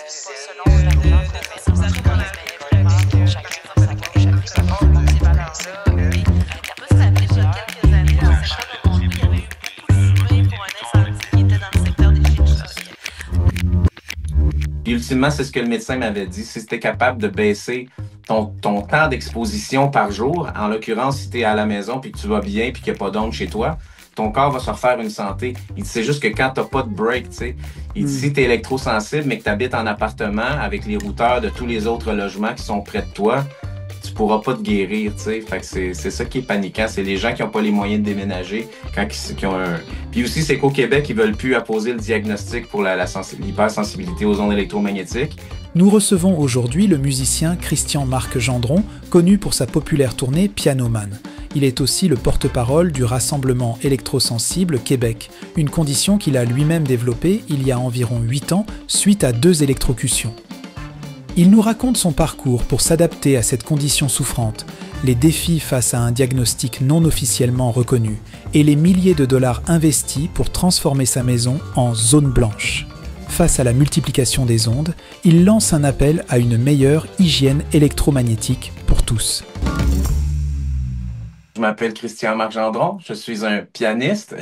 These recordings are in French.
selon l'argent qu'on met dans l'entreprise, mais vraiment que chacun dans sa gauche, chacun apporte ces valeurs-là. Et après, ça fait déjà quelques années dans le secteur de Montréal, il y avait eu beaucoup de pour un incendie qui était dans le secteur des génies. Puis ultimement, c'est ce que le médecin m'avait dit. Si tu es capable de baisser ton temps d'exposition par jour, en l'occurrence, si tu es à la maison puis que tu vas bien puis qu'il n'y a pas d'onde chez toi, ton corps va se refaire une santé. Il dit, c'est juste que quand tu n'as pas de break, tu sais, il dit, si tu es électrosensible mais que tu habites en appartement avec les routeurs de tous les autres logements qui sont près de toi, tu pourras pas te guérir, tu sais. Fait que c'est ça qui est paniquant. C'est les gens qui n'ont pas les moyens de déménager quand qui ont un... Puis aussi, c'est qu'au Québec, ils veulent plus apposer le diagnostic pour l'hypersensibilité aux ondes électromagnétiques. Nous recevons aujourd'hui le musicien Christian-Marc Gendron, connu pour sa populaire tournée Pianoman. Il est aussi le porte-parole du Rassemblement électrosensible Québec, une condition qu'il a lui-même développée il y a environ 8 ans suite à 2 électrocutions. Il nous raconte son parcours pour s'adapter à cette condition souffrante, les défis face à un diagnostic non officiellement reconnu et les milliers de dollars investis pour transformer sa maison en zone blanche. Face à la multiplication des ondes, il lance un appel à une meilleure hygiène électromagnétique pour tous. Je m'appelle Christian-Marc Gendron, je suis un pianiste,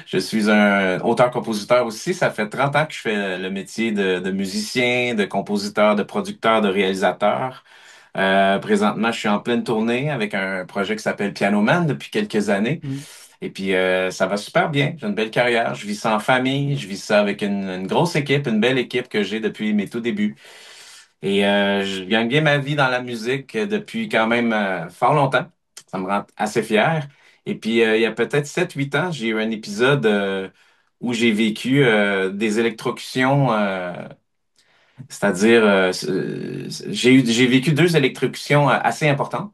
je suis un auteur-compositeur aussi. Ça fait 30 ans que je fais le métier de musicien, de compositeur, de producteur, de réalisateur. Présentement, je suis en pleine tournée avec un projet qui s'appelle Pianoman depuis quelques années. Et puis, ça va super bien. J'ai une belle carrière. Je vis ça en famille. Je vis ça avec une grosse équipe, une belle équipe que j'ai depuis mes tout débuts. Et je gagne bien ma vie dans la musique depuis quand même fort longtemps. Ça me rend assez fier. Et puis, il y a peut-être 7 8 ans, j'ai eu un épisode où j'ai vécu des électrocutions, c'est-à-dire j'ai vécu 2 électrocutions assez importantes.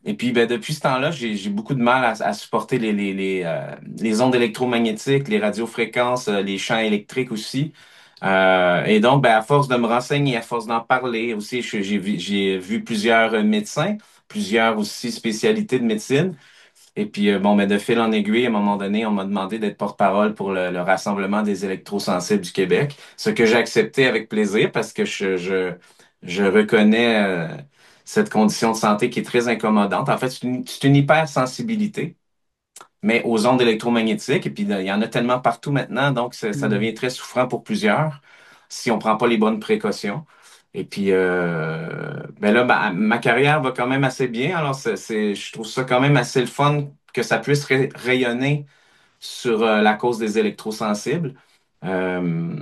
Et puis, ben, depuis ce temps-là, j'ai beaucoup de mal à supporter les ondes électromagnétiques, les radiofréquences, les champs électriques aussi. Et donc, ben, à force de me renseigner, à force d'en parler aussi, j'ai vu plusieurs médecins, plusieurs aussi spécialités de médecine. Et puis, bon, ben, de fil en aiguille, à un moment donné, on m'a demandé d'être porte-parole pour le Rassemblement des électrosensibles du Québec, ce que j'ai accepté avec plaisir parce que je reconnais cette condition de santé qui est très incommodante. En fait, c'est une hypersensibilité, mais aux ondes électromagnétiques. Et puis, il y en a tellement partout maintenant, donc ça devient très souffrant pour plusieurs si on prend pas les bonnes précautions. Et puis, ben là, ma carrière va quand même assez bien. Alors, je trouve ça quand même assez le fun que ça puisse rayonner sur la cause des électrosensibles. Euh,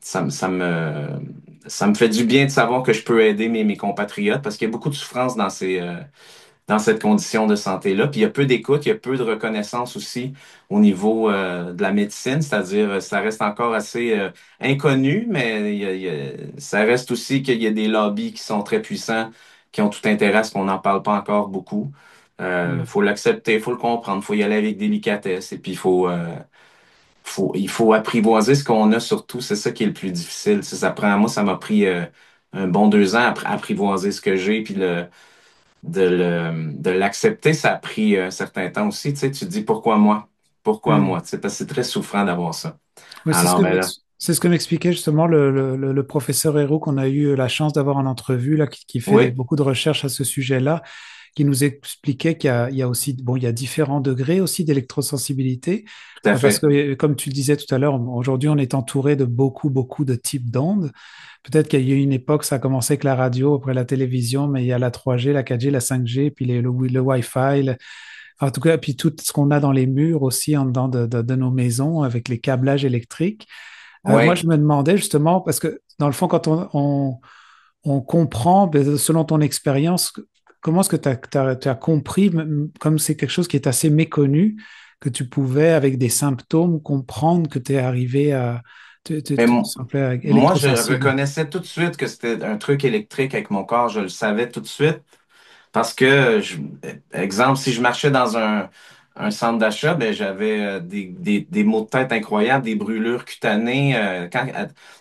ça, me- ça me, ça me fait du bien de savoir que je peux aider mes compatriotes parce qu'il y a beaucoup de souffrance dans cette condition de santé-là. Puis il y a peu d'écoute, il y a peu de reconnaissance aussi au niveau de la médecine, c'est-à-dire ça reste encore assez inconnu, mais ça reste aussi qu'il y a des lobbies qui sont très puissants, qui ont tout intérêt à ce qu'on n'en parle pas encore beaucoup. Faut l'accepter, faut le comprendre, faut y aller avec délicatesse, et puis il faut apprivoiser ce qu'on a surtout, c'est ça qui est le plus difficile. Moi, ça m'a pris un bon 2 ans à apprivoiser ce que j'ai, puis de l'accepter, ça a pris un certain temps aussi. Tu sais, tu te dis pourquoi moi? Pourquoi Mm. moi? Tu sais, parce que c'est très souffrant d'avoir ça. Oui, Alors, ben là, c'est ce que m'expliquait justement le professeur Hérault qu'on a eu la chance d'avoir en entrevue, là, qui fait oui, beaucoup de recherches à ce sujet-là, qui nous expliquait qu'il y a aussi, bon, il y a différents degrés aussi d'électrosensibilité, tout à parce fait. que, comme tu le disais tout à l'heure, aujourd'hui, on est entouré de beaucoup de types d'ondes. Peut-être qu'il y a eu une époque, ça a commencé avec la radio, après la télévision, mais il y a la 3G, la 4G, la 5G, puis le Wi-Fi, en tout cas, puis tout ce qu'on a dans les murs aussi en dedans de nos maisons avec les câblages électriques. Moi, Oui. je me demandais justement, parce que dans le fond, quand on comprend, ben, selon ton expérience, comment est-ce que tu as compris, comme c'est quelque chose qui est assez méconnu, que tu pouvais, avec des symptômes, comprendre que tu es arrivé à, Mais tu semblais moi, je électrosensible. reconnaissais tout de suite que c'était un truc électrique avec mon corps. Je le savais tout de suite. Parce que, exemple, si je marchais dans un centre d'achat, ben, j'avais des maux de tête incroyables, des brûlures cutanées.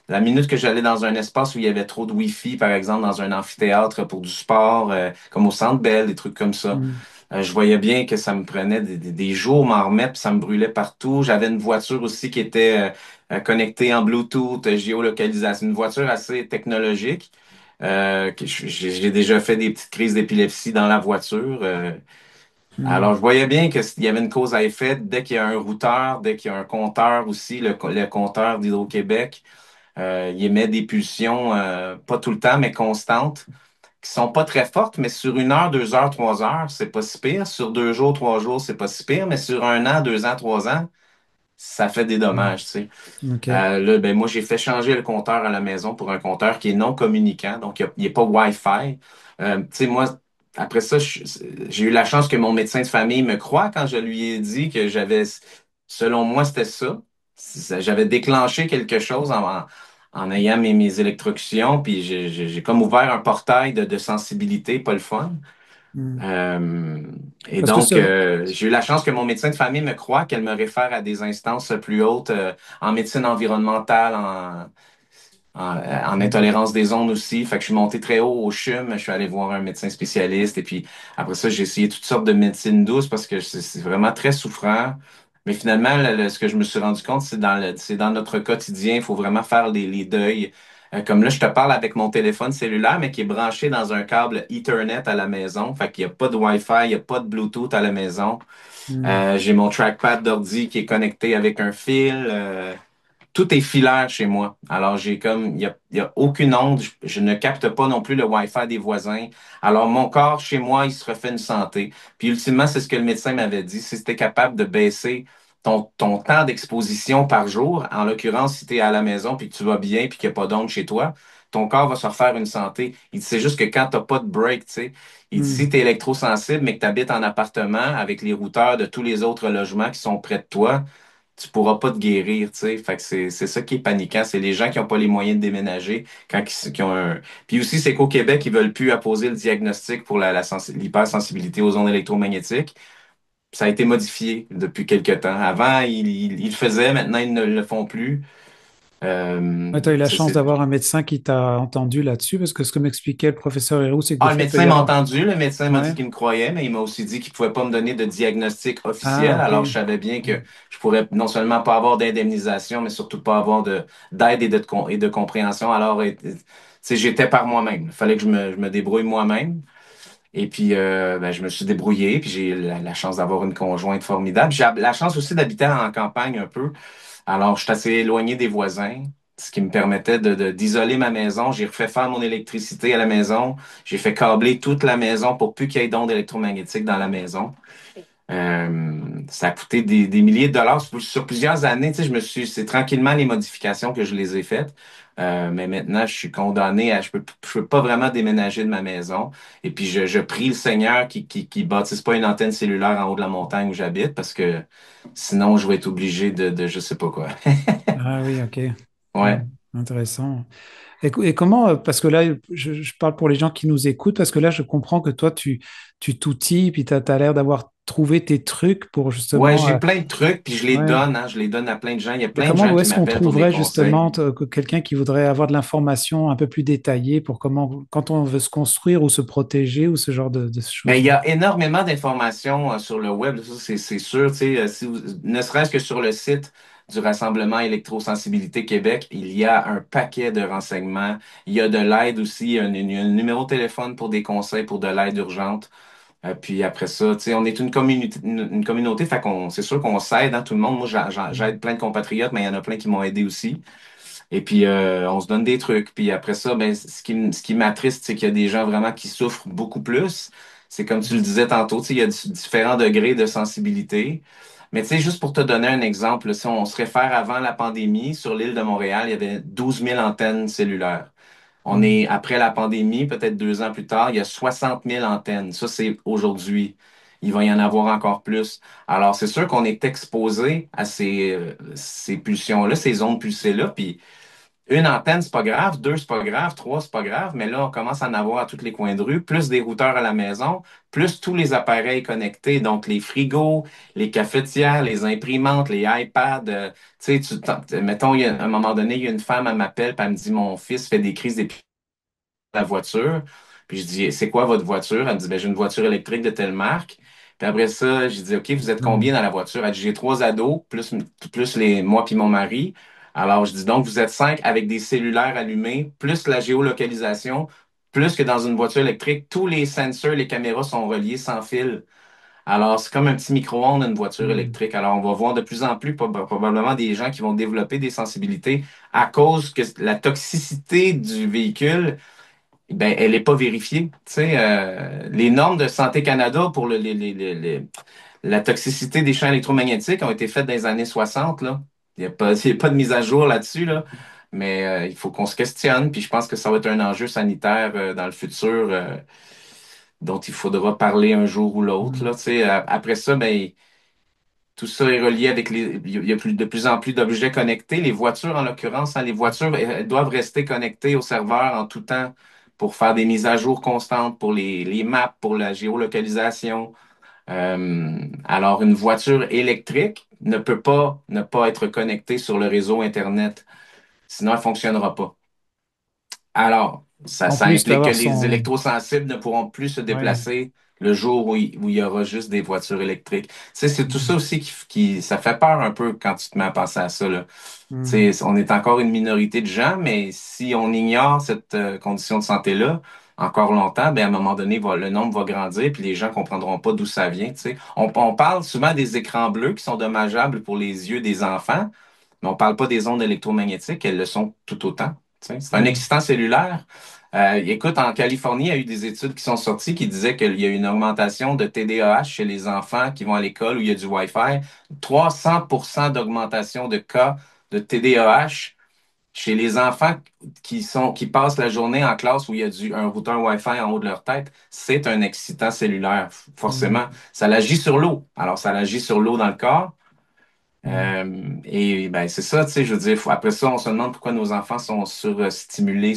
La minute que j'allais dans un espace où il y avait trop de Wi-Fi, par exemple, dans un amphithéâtre pour du sport, comme au Centre Bell, des trucs comme ça. Mm. Je voyais bien que ça me prenait des jours m'en remettre, puis ça me brûlait partout. J'avais une voiture aussi qui était connectée en Bluetooth, géolocalisation, une voiture assez technologique. J'ai déjà fait des petites crises d'épilepsie dans la voiture. Hmm. Alors, je voyais bien qu'il y avait une cause à effet dès qu'il y a un routeur, dès qu'il y a un compteur aussi, le compteur d'Hydro-Québec, il émet des pulsions, pas tout le temps, mais constantes, qui sont pas très fortes, mais sur 1 heure, 2 heures, 3 heures, c'est pas si pire. Sur 2 jours, 3 jours, c'est pas si pire, mais sur 1 an, 2 ans, 3 ans, ça fait des Hmm. dommages, tu sais. Ok. Là, ben, moi, j'ai fait changer le compteur à la maison pour un compteur qui est non communicant, donc il n'est pas Wi-Fi. Tu sais, moi, après ça, j'ai eu la chance que mon médecin de famille me croie quand je lui ai dit que selon moi, c'était ça. J'avais déclenché quelque chose en ayant mes électrocutions, puis j'ai comme ouvert un portail de sensibilité, pas le fun. Hmm. Euh, et Parce que donc, ça, j'ai eu la chance que mon médecin de famille me croit, qu'elle me réfère à des instances plus hautes en médecine environnementale, en hmm. intolérance des ondes aussi. Fait que je suis monté très haut au CHUM, je suis allé voir un médecin spécialiste. Et puis après ça, j'ai essayé toutes sortes de médecines douces parce que c'est vraiment très souffrant. Mais finalement, ce que je me suis rendu compte, c'est dans notre quotidien. Il faut vraiment faire les deuils. Comme là, je te parle avec mon téléphone cellulaire, mais qui est branché dans un câble Ethernet à la maison. Fait qu'il n'y a pas de Wi-Fi, il n'y a pas de Bluetooth à la maison. Hmm. J'ai mon trackpad d'ordi qui est connecté avec un fil. Tout est filaire chez moi. Alors, il y a aucune onde. Je ne capte pas non plus le Wi-Fi des voisins. Alors, mon corps, chez moi, il se refait une santé. Puis, ultimement, c'est ce que le médecin m'avait dit. Si tu es capable de baisser ton temps d'exposition par jour, en l'occurrence, si tu es à la maison puis que tu vas bien puis qu'il n'y a pas d'onde chez toi, ton corps va se refaire une santé. Il dit, c'est juste que quand tu n'as pas de break, tu sais, il dit, Hmm. si tu es électrosensible, mais que tu habites en appartement avec les routeurs de tous les autres logements qui sont près de toi, tu pourras pas te guérir, tu sais. Fait que c'est ça qui est paniquant. C'est les gens qui n'ont pas les moyens de déménager qui ont un. Puis aussi, c'est qu'au Québec, ils veulent plus apposer le diagnostic pour l'hypersensibilité aux ondes électromagnétiques. Ça a été modifié depuis quelque temps. Avant, ils le faisaient, maintenant, ils ne le font plus. Tu as eu la chance C'est d'avoir un médecin qui t'a entendu là-dessus, parce que ce que m'expliquait le professeur Héroux, c'est que de Ah, le fait, il peut médecin y m'a avoir... entendu. Le médecin m'a dit Ouais. qu'il me croyait, mais il m'a aussi dit qu'il pouvait pas me donner de diagnostic Ah, officiel. ok. Alors, je savais bien que je pourrais non seulement pas avoir d'indemnisation, mais surtout pas avoir d'aide et de compréhension. Alors, tu sais, j'étais par moi-même. Il fallait que je me débrouille moi-même. Et puis, ben, je me suis débrouillé. Puis, j'ai eu la chance d'avoir une conjointe formidable. J'ai la chance aussi d'habiter en campagne un peu. Alors, je suis assez éloigné des voisins, ce qui me permettait d'isoler ma maison. J'ai refait faire mon électricité à la maison. J'ai fait câbler toute la maison pour plus qu'il y ait d'ondes électromagnétiques dans la maison. Ça a coûté des milliers de dollars sur plusieurs années. Tu sais, c'est tranquillement les modifications que je les ai faites. Mais maintenant, je suis condamné je peux pas vraiment déménager de ma maison. Et puis, je prie le Seigneur qui bâtisse pas une antenne cellulaire en haut de la montagne où j'habite parce que sinon, je vais être obligé de je sais pas quoi. Ah oui, ok. Ouais. Intéressant. Et comment, parce que là, je parle pour les gens qui nous écoutent, parce que là, je comprends que toi, tu t'outilles, puis tu as l'air d'avoir trouvé tes trucs pour Ouais, justement... j'ai plein de trucs, puis je les ouais. donne, hein, je les donne à plein de gens. Il y a Et plein de comment, gens où qui est-ce qu'on m'appellent pour des trouverait conseils. justement quelqu'un qui voudrait avoir de l'information un peu plus détaillée pour comment, quand on veut se construire ou se protéger ou ce genre de Mais il y choses-là? a énormément d'informations sur le web, ça c'est sûr. Tu sais, ne serait-ce que sur le site du Rassemblement Électrosensibilité Québec, il y a un paquet de renseignements. Il y a de l'aide aussi, il y a un numéro de téléphone pour des conseils, pour de l'aide urgente. Puis après ça, tu sais, on est une communauté, fait c'est sûr qu'on s'aide, hein, tout le monde. Moi, j'aide plein de compatriotes, mais il y en a plein qui m'ont aidé aussi. Et puis, on se donne des trucs. Puis après ça, ben, ce qui m'attriste, c'est qu'il y a des gens vraiment qui souffrent beaucoup plus. C'est comme tu le disais tantôt, tu sais, il y a différents degrés de sensibilité. Mais tu sais, juste pour te donner un exemple, là, si on se réfère avant la pandémie, sur l'île de Montréal, il y avait 12 000 antennes cellulaires. On Mm. est après la pandémie, peut-être 2 ans plus tard, il y a 60 000 antennes. Ça, c'est aujourd'hui. Il va y en avoir encore plus. Alors, c'est sûr qu'on est exposé à ces pulsions-là, ces ondes pulsées-là. Puis, une antenne, c'est pas grave. Deux, c'est pas grave. Trois, c'est pas grave. Mais là, on commence à en avoir à tous les coins de rue, plus des routeurs à la maison, plus tous les appareils connectés. Donc, les frigos, les cafetières, les imprimantes, les iPads. Tu sais, mettons, à un moment donné, il y a une femme, elle m'appelle, puis elle me dit, mon fils fait des crises d'épilepsie à la voiture. Puis je dis, c'est quoi votre voiture? Elle me dit, ben, j'ai une voiture électrique de telle marque. Puis après ça, j'ai dit, OK, vous êtes combien Hmm. dans la voiture? Elle dit, j'ai 3 ados, plus moi puis mon mari. Alors, je dis, donc, vous êtes 5 avec des cellulaires allumés, plus la géolocalisation, plus que dans une voiture électrique, tous les sensors, les caméras sont reliés sans fil. Alors, c'est comme un petit micro-ondes, une voiture Hmm. électrique. Alors, on va voir de plus en plus probablement des gens qui vont développer des sensibilités à cause que la toxicité du véhicule, ben, elle n'est pas vérifiée. Tu sais, les normes de Santé Canada pour la toxicité des champs électromagnétiques ont été faites dans les années 60, là. Il y a pas de mise à jour là-dessus, là. Mais il faut qu'on se questionne. Puis je pense que ça va être un enjeu sanitaire dans le futur dont il faudra parler un jour ou l'autre, Hmm. là. Tu sais, après ça, ben, tout ça est relié avec il y a de plus en plus d'objets connectés. Les voitures, en l'occurrence, hein, les voitures, elles doivent rester connectées au serveur en tout temps pour faire des mises à jour constantes pour les maps, pour la géolocalisation. Alors, une voiture électrique ne peut pas ne pas être connectée sur le réseau Internet, sinon elle ne fonctionnera pas. Alors, En ça plus implique que d'avoir les son... électrosensibles ne pourront plus se Ouais. déplacer le jour où il y aura juste des voitures électriques. Tu sais, c'est tout ça Hmm. aussi ça fait peur un peu quand tu te mets à penser à ça, là. Hmm. Tu sais, on est encore une minorité de gens, mais si on ignore cette condition de santé-là encore longtemps, ben à un moment donné, le nombre va grandir, puis les gens comprendront pas d'où ça vient. Tu sais. On parle souvent des écrans bleus qui sont dommageables pour les yeux des enfants, mais on parle pas des ondes électromagnétiques, elles le sont tout autant. Tu sais. C'est un Hmm. excitant cellulaire. Écoute, en Californie, il y a eu des études qui sont sorties qui disaient qu'il y a une augmentation de TDAH chez les enfants qui vont à l'école où il y a du Wi-Fi. 300% d'augmentation de cas de TDAH chez les enfants qui passent la journée en classe où il y a un routeur Wi-Fi en haut de leur tête. C'est un excitant cellulaire, forcément. Hmm. Ça l'agit sur l'eau. Alors, ça l'agit sur l'eau dans le corps. Hmm. Et ben c'est ça, tu sais, je veux dire, après ça, on se demande pourquoi nos enfants sont surstimulés,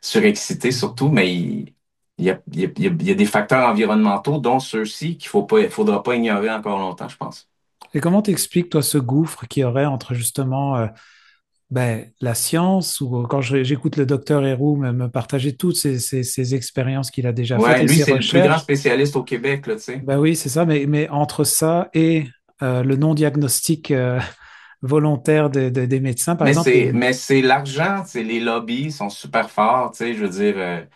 surexcités surtout, mais il y a des facteurs environnementaux, dont ceux-ci faudra pas ignorer encore longtemps, je pense. Et comment t'expliques, toi, ce gouffre qu'il y aurait entre justement la science, ou quand j'écoute le docteur Héroux me partager toutes ces expériences qu'il a déjà faites Ouais, et lui, ses c'est le plus grand recherches? spécialiste au Québec, là, tu sais. Ben oui, c'est ça, mais entre ça et le non-diagnostic volontaire des médecins, par exemple, Mais c'est l'argent, c'est les lobbies sont super forts, tu sais, je veux dire,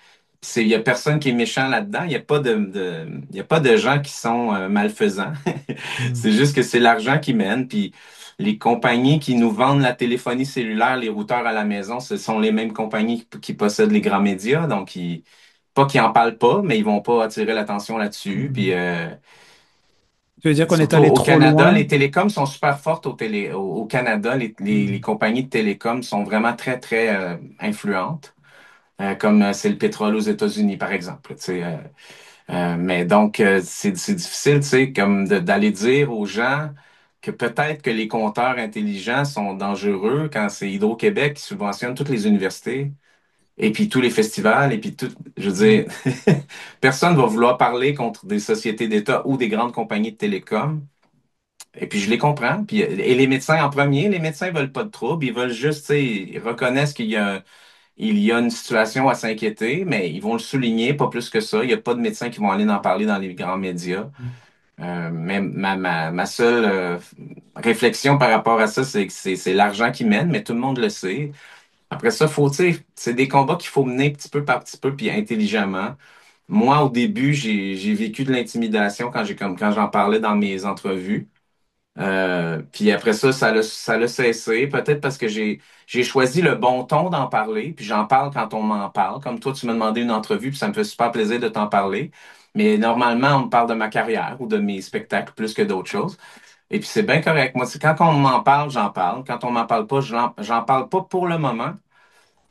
il y a personne qui est méchant là-dedans, il y a pas de gens qui sont malfaisants. Hmm. C'est juste que c'est l'argent qui mène, puis les compagnies qui nous vendent la téléphonie cellulaire, les routeurs à la maison, ce sont les mêmes compagnies qui possèdent les grands médias, donc pas qu'ils en parlent pas, mais ils vont pas attirer l'attention là-dessus, puis Hmm. Tu veux dire qu'on est surtout allé au trop Canada, loin? les télécoms sont super fortes au Canada. Les Hmm. compagnies de télécoms sont vraiment très, très influentes, comme c'est le pétrole aux États-Unis, par exemple. Tu sais, mais donc, c'est difficile, tu sais, comme d'aller dire aux gens que peut-être que les compteurs intelligents sont dangereux quand c'est Hydro-Québec qui subventionne toutes les universités et puis tous les festivals et puis tout. Je veux Hmm. dire, personne va vouloir parler contre des sociétés d'État ou des grandes compagnies de télécom. Et puis je les comprends. Puis, et les médecins en premier, les médecins veulent pas de trouble, ils veulent juste, tu sais, ils reconnaissent il y a une situation à s'inquiéter, mais ils vont le souligner, pas plus que ça. Il n'y a pas de médecins qui vont aller en parler dans les grands médias. Mais ma seule réflexion par rapport à ça, c'est que c'est l'argent qui mène, mais tout le monde le sait. Après ça, tu sais, c'est des combats qu'il faut mener petit peu par petit peu, puis intelligemment. Moi, au début, j'ai vécu de l'intimidation quand j'en parlais dans mes entrevues. Puis après ça, ça l'a cessé. Peut-être parce que j'ai choisi le bon ton d'en parler, puis j'en parle quand on m'en parle. Comme toi, tu m'as demandé une entrevue, puis ça me fait super plaisir de t'en parler. Mais normalement, on me parle de ma carrière ou de mes spectacles plus que d'autres choses. Et puis c'est bien correct. Moi, c'est quand on m'en parle, j'en parle. Quand on m'en parle pas, j'en parle pas pour le moment.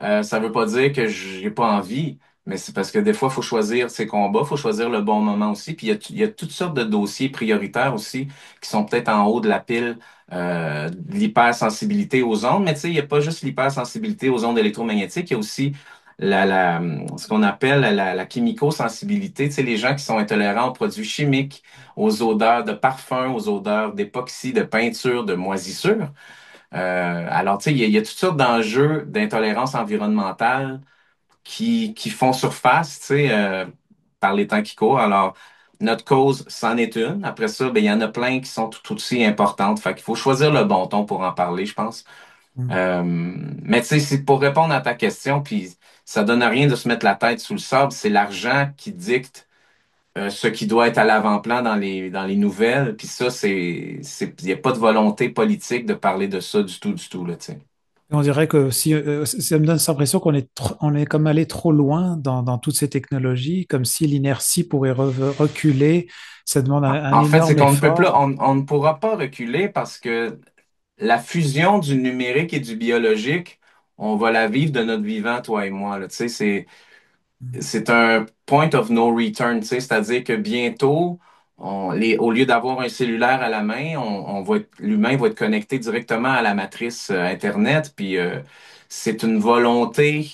Ça veut pas dire que j'ai pas envie, mais c'est parce que des fois, il faut choisir ses combats, il faut choisir le bon moment aussi. Puis il y a toutes sortes de dossiers prioritaires aussi qui sont peut-être en haut de la pile de l'hypersensibilité aux ondes. Mais tu sais, il n'y a pas juste l'hypersensibilité aux ondes électromagnétiques, il y a aussi ce qu'on appelle la chimico-sensibilité. Tu sais, les gens qui sont intolérants aux produits chimiques, aux odeurs de parfum, aux odeurs d'époxy, de peinture, de moisissure. Alors, tu sais, il y a toutes sortes d'enjeux d'intolérance environnementale qui font surface, tu sais, par les temps qui courent. Alors, notre cause, c'en est une. Après ça, ben, il y en a plein qui sont tout aussi importantes. Fait qu'il faut choisir le bon ton pour en parler, je pense. Mm. Mais tu sais, c'est pour répondre à ta question, puis ça donne rien de se mettre la tête sous le sable. C'est l'argent qui dicte ce qui doit être à l'avant-plan dans les nouvelles. Puis ça, il n'y a pas de volonté politique de parler de ça du tout, là, tu sais. On dirait que si, ça me donne cette impression on est comme allé trop loin dans toutes ces technologies, comme si l'inertie pourrait reculer. Ça demande un En fait, c'est énorme qu'on ne peut plus, effort. on ne pourra pas reculer parce que la fusion du numérique et du biologique, on va la vivre de notre vivant, toi et moi, là. Tu sais, c'est un point of no return, tu sais, c'est-à-dire que bientôt, au lieu d'avoir un cellulaire à la main, l'humain va être connecté directement à la matrice Internet, puis c'est une volonté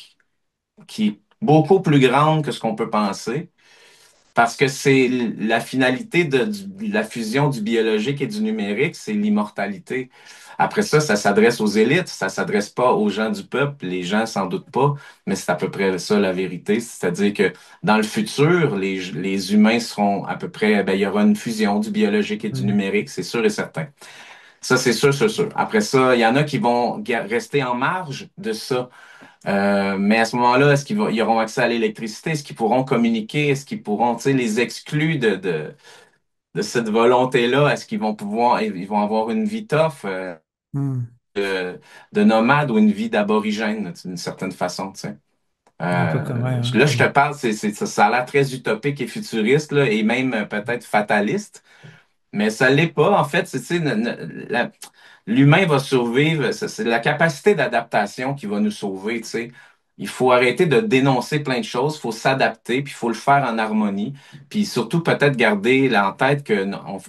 qui est beaucoup plus grande que ce qu'on peut penser. Parce que c'est la finalité de la fusion du biologique et du numérique, c'est l'immortalité. Après ça, ça s'adresse aux élites, ça s'adresse pas aux gens du peuple. Les gens s'en doutent pas, mais c'est à peu près ça la vérité. C'est-à-dire que dans le futur, les humains seront à peu près, ben, il y aura une fusion du biologique et du Mm. numérique, c'est sûr et certain. Ça, c'est sûr, c'est sûr. Après ça, il y en a qui vont rester en marge de ça. Mais à ce moment-là, ils auront accès à l'électricité? Est-ce qu'ils pourront communiquer? Est-ce qu'ils pourront, tu sais, les exclus de cette volonté-là? Est-ce qu'ils vont pouvoir, ils vont avoir une vie tough, Mm. de nomade ou une vie d'aborigène, d'une certaine façon, tu sais? Un peu comme, ouais, Là, je te ouais. parle, ça a l'air très utopique et futuriste, là, et même peut-être fataliste. Mais ça l'est pas. En fait, c'est, tu sais, l'humain va survivre. C'est la capacité d'adaptation qui va nous sauver, tu sais. Il faut arrêter de dénoncer plein de choses, il faut s'adapter, puis il faut le faire en harmonie. Puis surtout, peut-être garder là en tête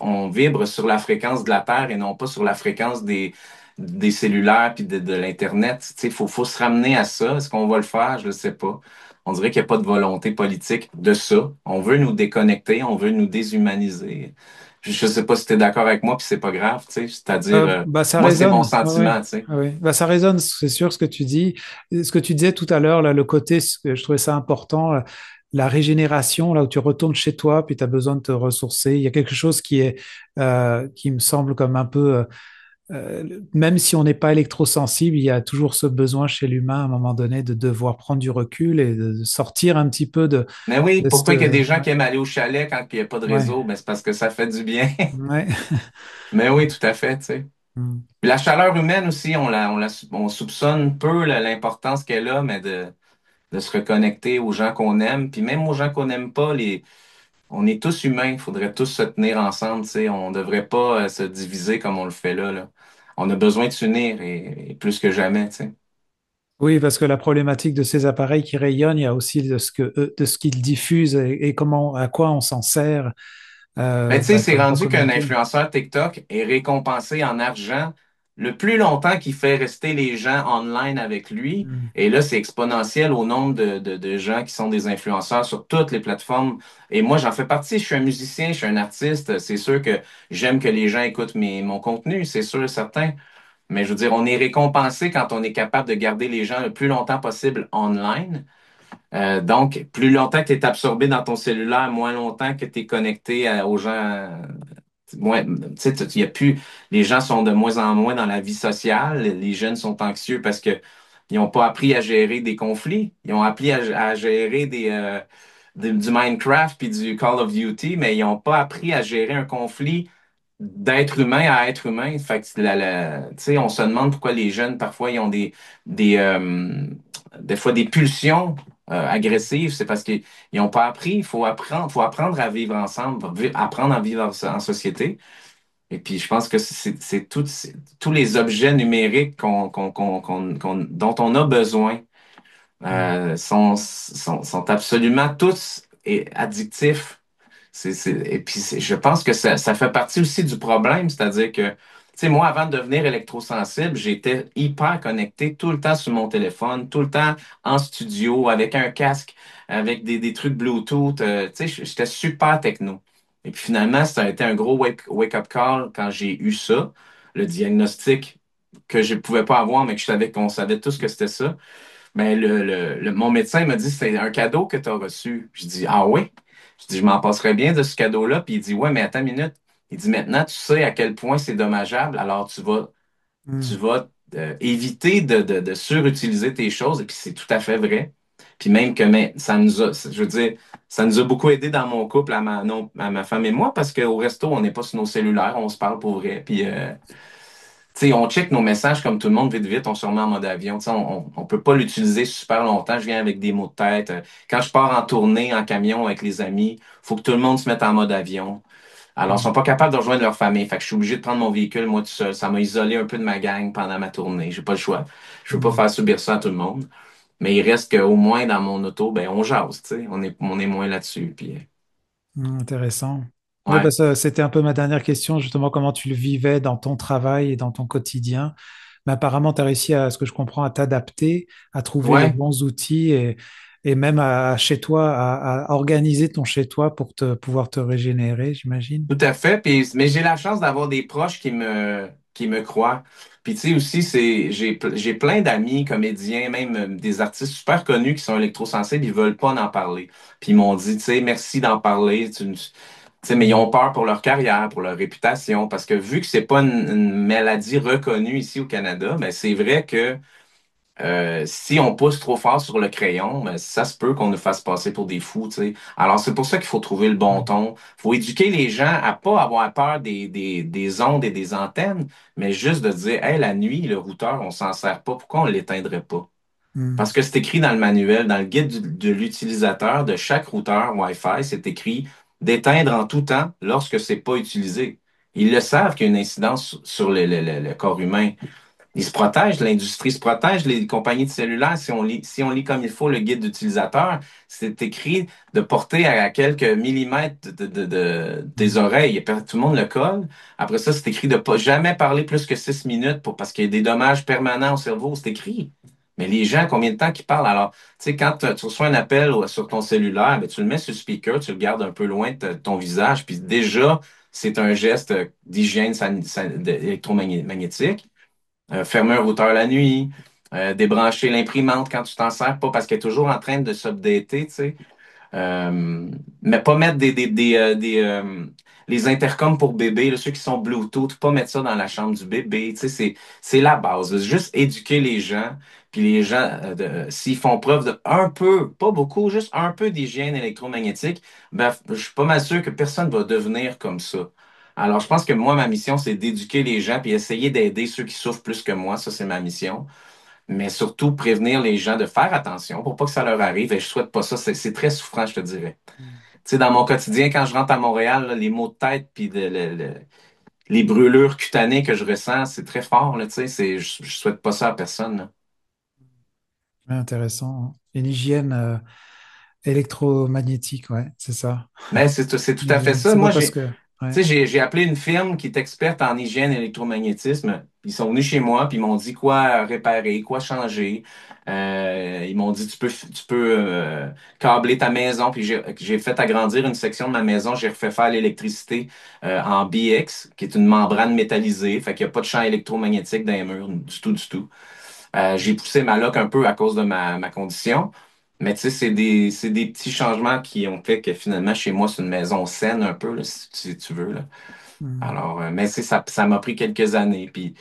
on vibre sur la fréquence de la Terre et non pas sur la fréquence des cellulaires puis de l'Internet. Tu sais, faut se ramener à ça. Est-ce qu'on va le faire? Je ne sais pas. On dirait qu'il n'y a pas de volonté politique de ça. On veut nous déconnecter, on veut nous déshumaniser. Je sais pas si tu es d'accord avec moi, puis c'est pas grave, tu sais. C'est-à-dire, Bah, ça moi, c'est mon résonne. Ouais, ouais. sentiment, tu sais. Ah oui. Bah, ça résonne, c'est sûr, ce que tu dis. Ce que tu disais tout à l'heure, là, le côté, je trouvais ça important, la régénération, là où tu retournes chez toi, puis tu as besoin de te ressourcer. Il y a quelque chose qui me semble comme un peu, même si on n'est pas électrosensible, il y a toujours ce besoin chez l'humain, à un moment donné, de devoir prendre du recul et de sortir un petit peu Mais oui, de cette, pourquoi il y a des gens qui aiment aller au chalet quand il n'y a pas de ouais, réseau? Ben, c'est parce que ça fait du bien. ouais. Mais oui, tout à fait, tu sais. Mm. Puis la chaleur humaine aussi, on soupçonne peu l'importance qu'elle a, mais de se reconnecter aux gens qu'on aime, puis même aux gens qu'on n'aime pas, on est tous humains, il faudrait tous se tenir ensemble, tu sais. On ne devrait pas se diviser comme on le fait là, là. On a besoin de s'unir et plus que jamais, tu sais. Oui, parce que la problématique de ces appareils qui rayonnent, il y a aussi de ce qu'ils diffusent et comment, à quoi on s'en sert, Ben, tu sais, bah, c'est comme pour rendu qu'un communiquer. influenceur TikTok est récompensé en argent le plus longtemps qu'il fait rester les gens online avec lui. Mm. Et là, c'est exponentiel au nombre de gens qui sont des influenceurs sur toutes les plateformes. Et moi, j'en fais partie. Je suis un musicien, je suis un artiste. C'est sûr que j'aime que les gens écoutent mon contenu, c'est sûr et certain. Mais je veux dire, on est récompensé quand on est capable de garder les gens le plus longtemps possible online. Donc, plus longtemps que tu es absorbé dans ton cellulaire, moins longtemps que tu es connecté aux gens. Tu sais, il y a plus, les gens sont de moins en moins dans la vie sociale. Les jeunes sont anxieux parce que ils n'ont pas appris à gérer des conflits. Ils ont appris à gérer du Minecraft puis du Call of Duty, mais ils n'ont pas appris à gérer un conflit d'être humain à être humain. Fait que tu sais, on se demande pourquoi les jeunes, parfois, ils ont des, euh, des fois des pulsions agressives. C'est parce qu'ils n'ont pas appris. Faut apprendre à vivre ensemble, apprendre à vivre en société. Et puis, je pense que c'est tous les objets numériques dont on a besoin Mm. sont absolument tous addictifs. Et puis, je pense que ça fait partie aussi du problème, c'est-à-dire que, tu sais, moi, avant de devenir électrosensible, j'étais hyper connecté tout le temps sur mon téléphone, tout le temps en studio, avec un casque, avec des trucs Bluetooth. Tu sais, j'étais super techno. Et puis finalement, ça a été un gros wake-up call quand j'ai eu ça, le diagnostic que je ne pouvais pas avoir, mais que je savais qu'on savait tous que c'était ça. Mais mon médecin m'a dit, c'est un cadeau que tu as reçu. Je dis, ah oui? Je dis, je m'en passerais bien de ce cadeau-là. Puis il dit, ouais, mais attends une minute. Il dit, maintenant, tu sais à quel point c'est dommageable, alors tu Hmm. vas éviter de surutiliser tes choses. Et puis c'est tout à fait vrai. Puis même que mais, ça nous a, je veux dire, ça nous a beaucoup aidé dans mon couple, non, à ma femme et moi, parce qu'au resto, on n'est pas sur nos cellulaires, on se parle pour vrai. Puis tu sais, on check nos messages comme tout le monde vite vite, on se remet en mode avion. Tu sais, on peut pas l'utiliser super longtemps. Je viens avec des mots de tête. Quand je pars en tournée, en camion avec les amis, faut que tout le monde se mette en mode avion. Alors, ils sont pas capables de rejoindre leur famille. Fait que je suis obligé de prendre mon véhicule, moi tout seul. Ça m'a isolé un peu de ma gang pendant ma tournée. J'ai pas le choix. Je veux pas Hmm. faire subir ça à tout le monde. Mais il reste qu'au moins dans mon auto, ben, on jase, tu sais. On est moins là-dessus. Puis, Intéressant. Oui, bah, ouais. c'était un peu ma dernière question, justement, comment tu le vivais dans ton travail et dans ton quotidien. Mais apparemment, tu as réussi à ce que je comprends, à t'adapter, à trouver les Ouais. bons outils et même chez toi, à organiser ton chez toi pour pouvoir te régénérer, j'imagine. Tout à fait. Puis, mais j'ai la chance d'avoir des proches qui me croient. Puis tu sais aussi, j'ai plein d'amis comédiens, même des artistes super connus qui sont électrosensibles, ils veulent pas en parler. Puis ils m'ont dit, tu sais, merci d'en parler. Tu sais, mais ils Mm. ont peur pour leur carrière, pour leur réputation, parce que vu que c'est pas une maladie reconnue ici au Canada, mais c'est vrai que si on pousse trop fort sur le crayon, ben, ça se peut qu'on nous fasse passer pour des fous, tu sais. Alors, c'est pour ça qu'il faut trouver le bon ton. Il faut éduquer les gens à pas avoir peur des ondes et des antennes, mais juste de dire, hey, la nuit, le routeur, on s'en sert pas. Pourquoi on l'éteindrait pas? Mm. Parce que c'est écrit dans le manuel, dans le guide de l'utilisateur de chaque routeur Wi-Fi, c'est écrit d'éteindre en tout temps lorsque c'est pas utilisé. Ils le savent qu'il y a une incidence sur le corps humain. Ils se protègent, l'industrie se protège, les compagnies de cellulaires, si on lit comme il faut le guide d'utilisateur, c'est écrit de porter à quelques millimètres des Mm. oreilles. Et puis, tout le monde le colle. Après ça, c'est écrit de pas jamais parler plus que 6 minutes parce qu'il y a des dommages permanents au cerveau. C'est écrit. Mais les gens, combien de temps qu'ils parlent? Alors, tu sais, quand tu reçois un appel sur ton cellulaire, ben, tu le mets sur le speaker, tu le gardes un peu loin de ton visage, puis déjà, c'est un geste d'hygiène électromagnétique. Fermer un routeur la nuit, débrancher l'imprimante quand tu t'en sers pas parce qu'elle est toujours en train de s'updater, tu sais. Mais pas mettre les intercoms pour bébé, là, ceux qui sont Bluetooth, pas mettre ça dans la chambre du bébé, tu sais, c'est la base. Juste éduquer les gens, puis les gens, s'ils font preuve de un peu, pas beaucoup, juste un peu d'hygiène électromagnétique, ben, je suis pas mal sûr que personne va devenir comme ça. Alors, je pense que moi, ma mission, c'est d'éduquer les gens puis essayer d'aider ceux qui souffrent plus que moi. Ça, c'est ma mission. Mais surtout, prévenir les gens de faire attention pour pas que ça leur arrive. Et je souhaite pas ça. C'est très souffrant, je te dirais. Mm. Tu sais, dans mon quotidien, quand je rentre à Montréal, là, les maux de tête puis les brûlures cutanées que je ressens, c'est très fort, là, tu sais. Je souhaite pas ça à personne, là. Ouais, intéressant, hein. Une hygiène électromagnétique, ouais, c'est ça. Mais c'est tout à fait ça. C'est beau Moi, parce que, ouais. tu sais, j'ai appelé une firme qui est experte en hygiène et électromagnétisme. Ils sont venus chez moi, puis ils m'ont dit quoi réparer, quoi changer. Ils m'ont dit, tu peux câbler ta maison. Puis j'ai fait agrandir une section de ma maison. J'ai refait faire l'électricité en BX, qui est une membrane métallisée. Fait qu'il n'y a pas de champ électromagnétique dans les murs, du tout, du tout. J'ai poussé ma loc un peu à cause de ma condition. Mais tu sais, c'est des petits changements qui ont fait que finalement, chez moi, c'est une maison saine un peu, là, si tu veux, là. Mm. Alors, mais c'est ça m'a pris quelques années. Puis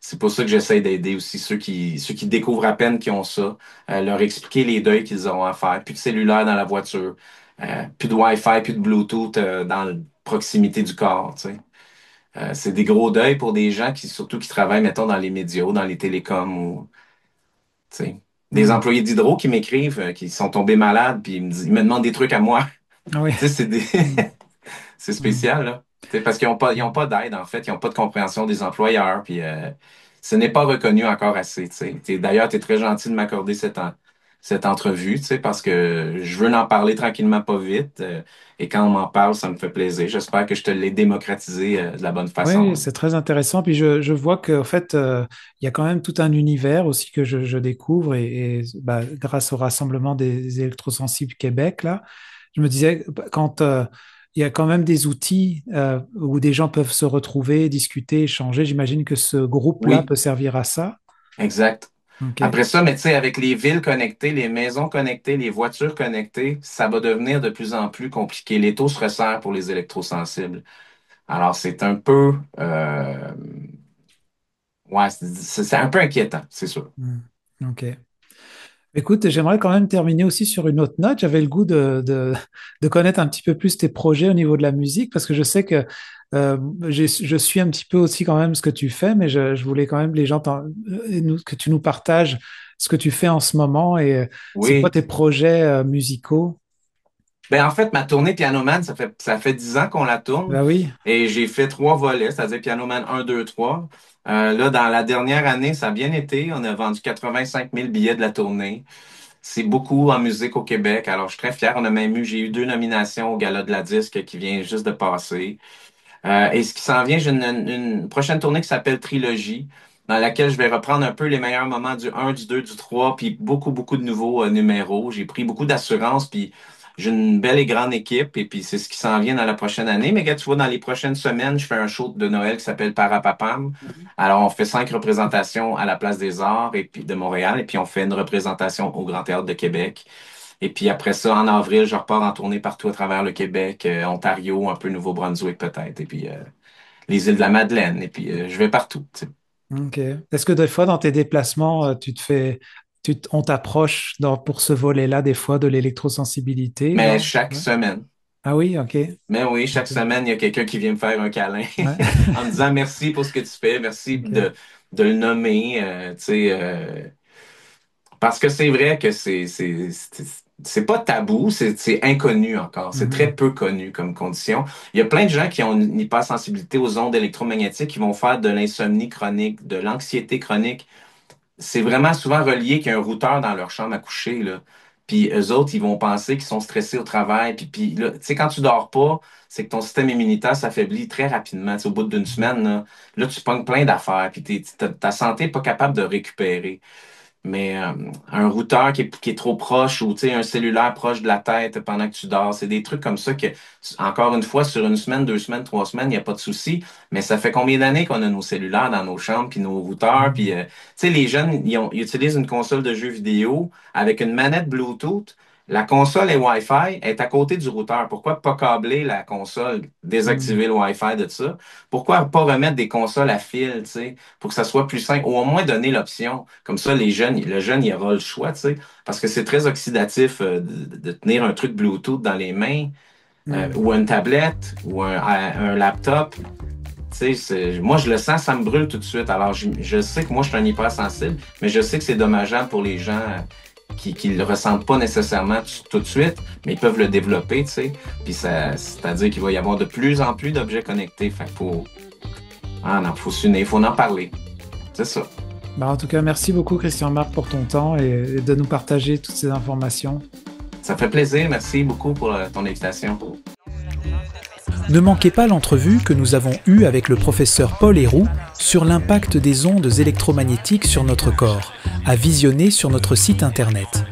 c'est pour ça que j'essaie d'aider aussi ceux qui découvrent à peine qu'ils ont ça, leur expliquer les deuils qu'ils auront à faire. Plus de cellulaire dans la voiture, plus de Wi-Fi, plus de Bluetooth dans la proximité du corps, tu sais. C'est des gros deuils pour des gens qui, surtout qui travaillent, mettons, dans les médias, ou dans les télécoms ou, tu sais. Des Mm. employés d'Hydro qui m'écrivent, qui sont tombés malades, puis ils me demandent des trucs à moi. Ah oui. Tu sais, Mm. c'est Mm. spécial, là. Tu sais, parce ils ont Mm. pas d'aide, en fait. Ils ont pas de compréhension des employeurs. Puis ce n'est pas reconnu encore assez, tu sais. D'ailleurs, tu es très gentil de m'accorder cette entrevue, tu sais, parce que je veux en parler tranquillement, pas vite. Et quand on m'en parle, ça me fait plaisir. J'espère que je te l'ai démocratisé de la bonne façon, Oui, là. c'est très intéressant. Puis je vois qu'en fait, il y a quand même tout un univers aussi que je découvre bah, grâce au Rassemblement des électrosensibles Québec, là, je me disais, bah, quand il y a quand même des outils où des gens peuvent se retrouver, discuter, échanger, j'imagine que ce groupe-là Oui, peut servir à ça. exact. OK. Après ça, mais tu sais, avec les villes connectées, les maisons connectées, les voitures connectées, ça va devenir de plus en plus compliqué. Les taux se resserrent pour les électrosensibles. Alors, c'est un peu, ouais, c'est un peu inquiétant, c'est sûr. Hmm. OK. Écoute, j'aimerais quand même terminer aussi sur une autre note. J'avais le goût de connaître un petit peu plus tes projets au niveau de la musique, parce que je sais que je suis un petit peu aussi quand même ce que tu fais, mais je voulais quand même les gens que tu nous partages ce que tu fais en ce moment et c'est quoi Oui. tes projets musicaux? Ben, en fait, ma tournée Pianoman, ça fait 10 ans qu'on la tourne Bah oui, et j'ai fait 3 volets, c'est-à-dire Pianoman 1, 2, 3. Là, dans la dernière année, ça a bien été. On a vendu 85 000 billets de la tournée. C'est beaucoup en musique au Québec. Alors, je suis très fier. J'ai eu 2 nominations au Gala de la disque qui vient juste de passer. Et ce qui s'en vient, j'ai une prochaine tournée qui s'appelle Trilogie, dans laquelle je vais reprendre un peu les meilleurs moments du 1, du 2, du 3, puis beaucoup, beaucoup de nouveaux numéros. J'ai pris beaucoup d'assurance, puis j'ai une belle et grande équipe, et puis c'est ce qui s'en vient dans la prochaine année. Mais gars, tu vois, dans les prochaines semaines, je fais un show de Noël qui s'appelle Parapapam. Alors, on fait 5 représentations à la Place des Arts et puis de Montréal, et puis on fait une représentation au Grand Théâtre de Québec. Et puis après ça, en avril, je repars en tournée partout à travers le Québec, Ontario, un peu Nouveau-Brunswick peut-être, et puis les îles de la Madeleine, et puis je vais partout, tu sais. ok. Est-ce que des fois dans tes déplacements, on t'approche pour ce volet-là des fois de l'électrosensibilité, Mais non? chaque Ouais. semaine, Ah oui, ok. mais oui, chaque Ok. semaine, il y a quelqu'un qui vient me faire un câlin Ouais. en me disant merci pour ce que tu fais, merci Ok. de le nommer, tu sais, parce que c'est vrai que c'est pas tabou, c'est inconnu encore. C'est très Mhm. peu connu comme condition. Il y a plein de gens qui ont une hypersensibilité aux ondes électromagnétiques qui vont faire de l'insomnie chronique, de l'anxiété chronique. C'est vraiment souvent relié qu'il y a un routeur dans leur chambre à coucher, là. Puis eux autres, ils vont penser qu'ils sont stressés au travail. Puis là, tu sais, quand tu dors pas, c'est que ton système immunitaire s'affaiblit très rapidement. Tu sais, au bout d'une semaine, là, tu pognes plein d'affaires. Puis ta santé n'est pas capable de récupérer. Mais un routeur qui est trop proche ou tu sais, un cellulaire proche de la tête pendant que tu dors, c'est des trucs comme ça que, encore une fois, sur une semaine, 2 semaines, 3 semaines, il n'y a pas de souci. Mais ça fait combien d'années qu'on a nos cellulaires dans nos chambres, puis nos routeurs, puis Mhm. tu sais, les jeunes, ils utilisent une console de jeux vidéo avec une manette Bluetooth. La console est Wi-Fi, elle est à côté du routeur. Pourquoi pas câbler la console, désactiver Mhm. le Wi-Fi de ça? Pourquoi pas remettre des consoles à fil, tu sais, pour que ça soit plus simple, ou au moins donner l'option. Comme ça, le jeune, il aura le choix, tu sais, parce que c'est très oxydatif de tenir un truc Bluetooth dans les mains, Mhm. ou une tablette, ou un laptop. Tu sais, moi, je le sens, ça me brûle tout de suite. Alors, je sais que moi, je suis un hypersensible, mais je sais que c'est dommageable pour les gens qui ne le ressentent pas nécessairement tout de suite, mais ils peuvent le développer, tu sais. Puis c'est-à-dire qu'il va y avoir de plus en plus d'objets connectés. Fait qu'il faut, ah non, faut s'unir, il faut en parler. C'est ça. Bah, en tout cas, merci beaucoup, Christian Marc, pour ton temps et de nous partager toutes ces informations. Ça fait plaisir. Merci beaucoup pour ton invitation. Ne manquez pas l'entrevue que nous avons eue avec le professeur Paul Héroux sur l'impact des ondes électromagnétiques sur notre corps, à visionner sur notre site internet